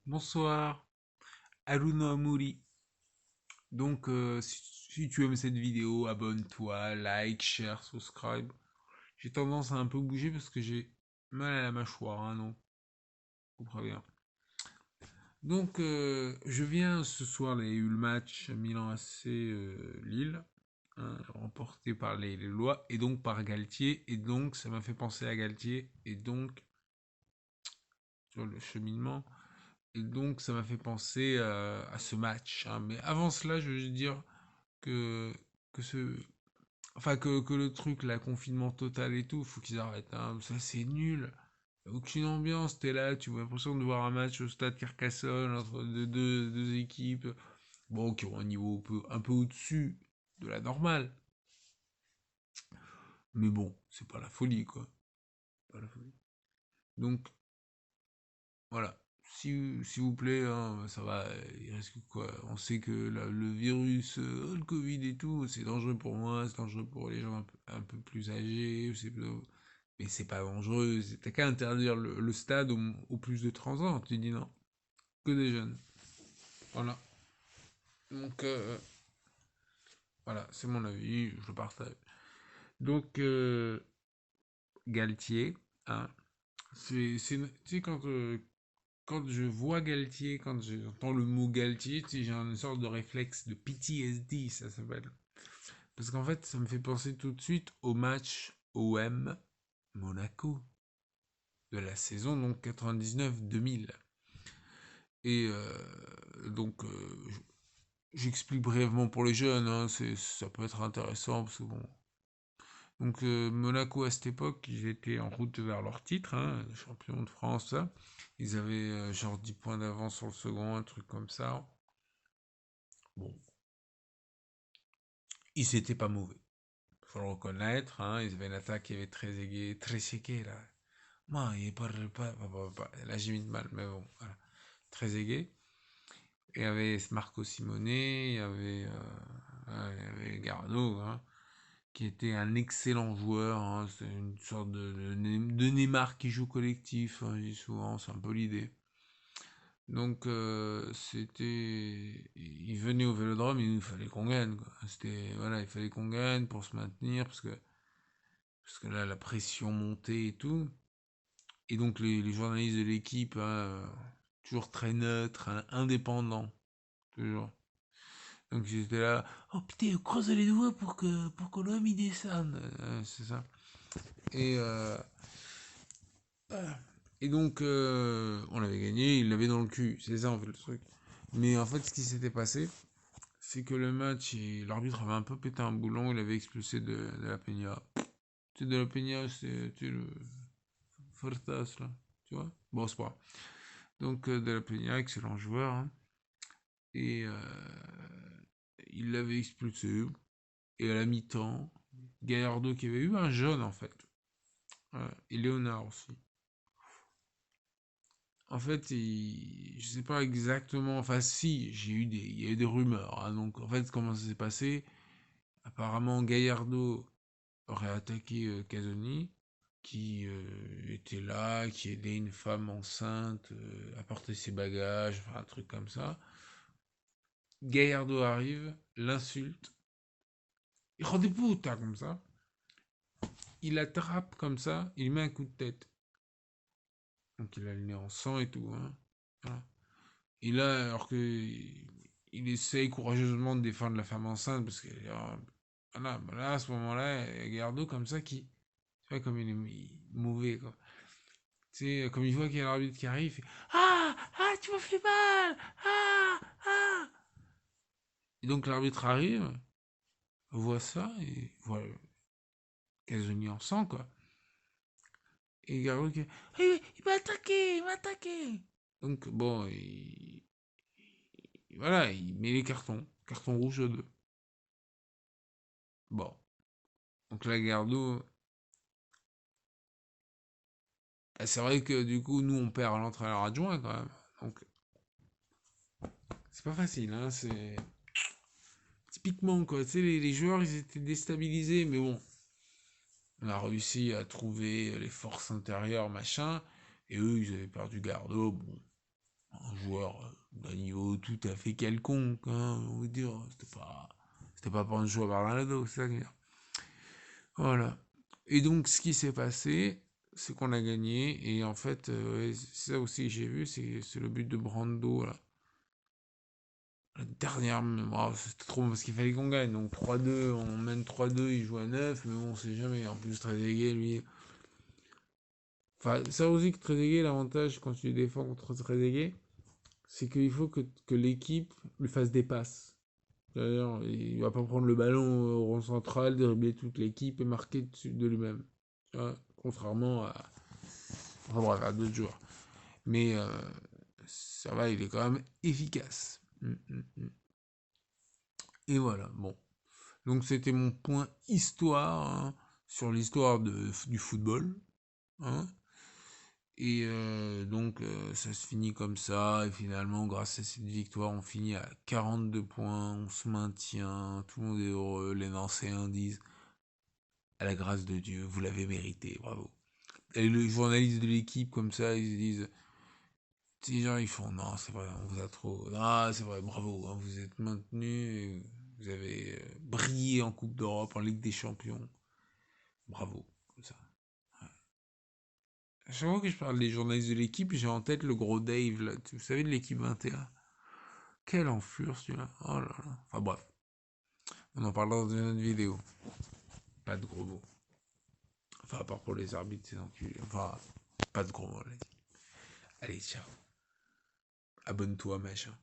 Bonsoir, Haruno Amuri. Donc, si tu aimes cette vidéo, abonne-toi, like, share, subscribe. J'ai tendance à un peu bouger parce que j'ai mal à la mâchoire, hein, non, je comprends bien. Donc, je viens ce soir, il y a eu le match Milan AC Lille, hein, remporté par les Lois et donc par Galtier. Et donc, ça m'a fait penser à Galtier et donc, sur le cheminement. Et donc, ça m'a fait penser à ce match, hein. Mais avant cela, je veux juste dire que, que ce. Enfin, que le truc, là, confinement total et tout, faut qu'ils arrêtent, hein. Ça, c'est nul. Aucune ambiance, t'es là, tu vois l'impression de voir un match au stade Carcassonne entre deux équipes, bon, qui ont un niveau un peu au-dessus de la normale. Mais bon, c'est pas la folie, quoi. Pas la folie. Donc, voilà. S'il vous plaît, hein, ça va, il reste que quoi? On sait que le virus, le Covid et tout, c'est dangereux pour moi, c'est dangereux pour les gens un peu plus âgés, mais c'est pas dangereux. T'as qu'à interdire le stade au plus de 30 ans, tu dis non. Que des jeunes. Voilà. Donc, voilà, c'est mon avis, je le partage. Donc, Galtier, hein, tu sais, quand je vois Galtier, quand j'entends le mot Galtier, tu sais, j'ai une sorte de réflexe de PTSD, ça s'appelle. Parce qu'en fait, ça me fait penser tout de suite au match OM Monaco de la saison donc 99-2000. Et donc, j'explique brièvement pour les jeunes, hein, ça peut être intéressant parce que bon. Donc, Monaco à cette époque, ils étaient en route vers leur titre, hein, champion de France, ça. Ils avaient genre 10 points d'avance sur le second, un truc comme ça. Bon, ils étaient pas mauvais. Faut le reconnaître, hein, ils avaient une attaque qui avait très aiguë, très séquée, là. Moi, il parle pas. Là, j'ai mis de mal, mais bon, voilà. Très aiguë. Et il y avait Marco Simone, il y avait Garneau, hein, qui était un excellent joueur, hein. C'est une sorte de Neymar qui joue collectif, hein, je dis souvent, c'est un peu l'idée. Donc, il venait au Vélodrome, il fallait qu'on gagne, quoi. Voilà, il fallait qu'on gagne pour se maintenir, parce que là, la pression montait et tout. Et donc, les journalistes de l'équipe, hein, toujours très neutres, hein, indépendants, toujours. Donc, j'étais là, oh putain, croisez les doigts pour que l'homme y descende. C'est ça. Et, voilà. Et donc, on avait gagné, il l'avait dans le cul. C'est ça, en fait, le truc. Mais en fait, ce qui s'était passé, c'est que le match, l'arbitre avait un peu pété un boulon, il avait expulsé de la Peña. Tu sais, de la Peña, c'est le Fortas, là. Tu vois? Bon, c'est pas grave. Donc, de la Peña, excellent joueur, hein. Et il l'avait expulsé. Et à la mi-temps, Gallardo qui avait eu un jaune, en fait. Et Léonard aussi. En fait, je sais pas exactement. Enfin, si, il y a eu des rumeurs, hein. Donc, en fait, comment ça s'est passé? Apparemment, Gallardo aurait attaqué Casoni, qui était là, qui aidait une femme enceinte à porter ses bagages, enfin un truc comme ça. Gallardo arrive, l'insulte, il rend des putas comme ça, il attrape comme ça, il met un coup de tête. Donc il a le nez en sang et tout, hein. Voilà. Et là, alors que il essaye courageusement de défendre la femme enceinte, parce que voilà, là, à ce moment-là, Gallardo comme ça qui, tu vois, comme il est mauvais, quoi. Tu sais, comme il voit qu'il y a l'arbitre qui arrive, il fait ah, ah, tu m'as fait mal, ah, ah. Et donc l'arbitre arrive, voit ça, et voit Casoni en sang, quoi. Et Garou qui il m'a attaqué, il m'a attaqué. Donc bon, voilà, il met les cartons, carton rouge aux deux. Bon, donc la Gardo, c'est vrai que du coup, nous on perd l'entraîneur adjoint quand même. Donc c'est pas facile, hein, c'est typiquement quoi. Tu sais, les joueurs ils étaient déstabilisés, mais bon, on a réussi à trouver les forces intérieures, machin. Et eux, ils avaient perdu Gardo, bon, un joueur niveau tout à fait quelconque, hein, on va dire. C'était pas pour un joueur par la dos, c'est ça que je veux dire. Voilà. Et donc, ce qui s'est passé, c'est qu'on a gagné. Et en fait, ouais, c'est ça aussi que j'ai vu, c'est le but de Brando, là. La dernière, c'était trop bon parce qu'il fallait qu'on gagne. Donc 3-2, on mène 3-2, il joue à 9, mais bon, on sait jamais. En plus, Trezeguet, lui. Enfin, ça aussi que Trezeguet, l'avantage quand tu défends contre Trezeguet, c'est qu'il faut que l'équipe lui fasse des passes. D'ailleurs, il va pas prendre le ballon au rond central, dribbler toute l'équipe et marquer dessus de lui-même. Contrairement enfin, bref, à d'autres joueurs. Mais ça va, il est quand même efficace. Et voilà, bon. Donc c'était mon point histoire, hein, sur l'histoire du football. Hein. Et donc ça se finit comme ça. Et finalement, grâce à cette victoire, on finit à 42 points. On se maintient. Tout le monde est heureux. Les Nancéens disent à la grâce de Dieu, vous l'avez mérité. Bravo. Et les journalistes de l'équipe, comme ça, ils se disent. Les gens ils font non, c'est vrai, on vous a trop. Ah, c'est vrai, bravo, hein, vous êtes maintenu. Vous avez brillé en Coupe d'Europe, en Ligue des Champions. Bravo, comme ça. À chaque fois que je parle des journalistes de l'équipe, j'ai en tête le gros Dave, là, vous savez, de l'équipe 21. Quelle enflure celui-là. Oh là là. Enfin bref, on en parlera dans une autre vidéo. Pas de gros mots. Enfin, à part pour les arbitres, c'est enculés. Enfin, pas de gros mots, là. Allez, ciao. Abonne-toi, machin.